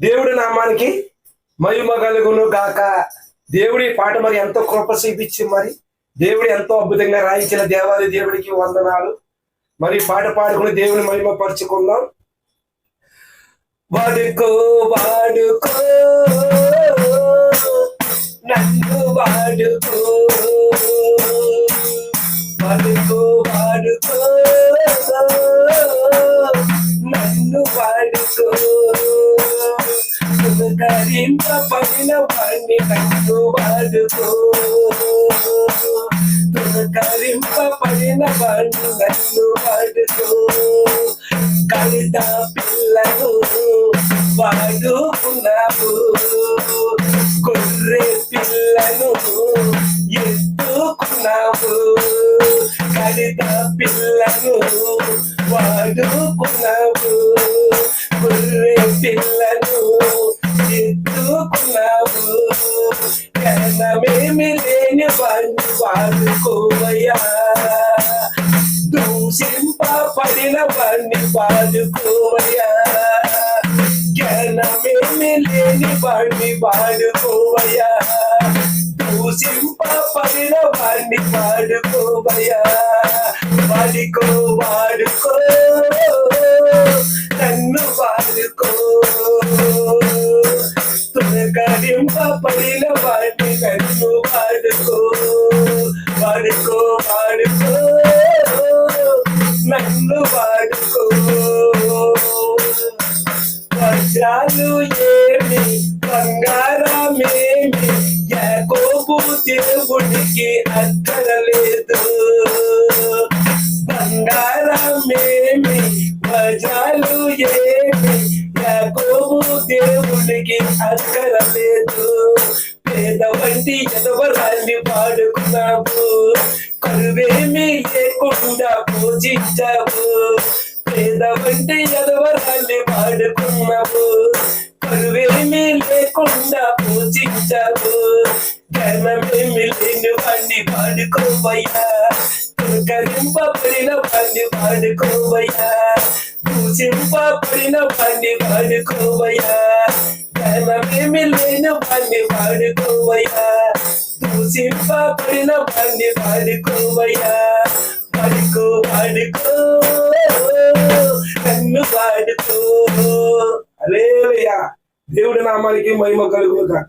దేవుడి నామానికి మహిమ కలుగును గాక. దేవుడి పాట మరి ఎంతో కృప చూపించి మరి దేవుడు ఎంతో అద్భుతంగా రాయించిన దేవాది దేవుడికి వందనాలు. మరి పాట పాడుకుని దేవుని మహిమ పరుచుకుందాం. వాడుకో వాడుకో నన్ను వాడుకో, వాడుకో వాడుకో నన్ను వాడుకో, తునకరింపబడిన వాణ్ణి నన్ను వాడుకో, తునకరింపబడిన వాణ్ణి నన్ను వాడుకో. కవిత పిల్లను వాడుకున్నావు, గొర్రె పిల్లను ఎత్తుకున్నావు. కవిత పిల్లను వాడుకున్నావు, గొర్రె పిల్లను ఎత్తుకున్నావు. జ్ఞానమేమి లేని వాణ్ణి వాడుకోవయ్యా, దూషింపబడిన వాణ్ణి వాడుకోవయ్యా. జ్ఞానమేమి లేని వాణ్ణి వాడుకోవయ్యా, దూషింపబడిన వాణ్ణి వాడుకోవయ్యా. వాడుకో వాడుకో నన్ను వాడుకో, తునకరింపబడిన వాణ్ణి నన్ను వాడుకో, వాడుకో వాడుకో నన్ను వాడుకో. వజ్రాలు ఏమి బంగారమేమి యాకోబు దేవుడికి అక్కరలేదు. బంగారమేమి వజ్రాలు ఏమి యాకోబు దేవుడికి అక్కరలేదు. పేద వంటి ఎదవరాన్ని వాడుకున్నావు, కరువేమి లేకుండా పూజించావు. పేద వంటి ఎదవరాన్ని వాడుకున్నావు, కరువేమి లేకుండా పూజించావు. జ్ఞానమేమి లేని వాణ్ణి వాడుకోవయ్యా, తునకరింపబడిన వాణ్ణి వాడుకోవయ్యా, దూషింపబడిన వాణ్ణి వాడుకోవయ్యా. జ్ఞానమేమి లేని వాణ్ణి వాడుకోవయ్యా, దూషింపబడిన వాణ్ణి వాడుకోవయ్యా. వాడుకో వాడుకో నన్ను వాడుకో. హల్లెలూయా. దేవుడి నామానికి మహిమ కలుగును గాక.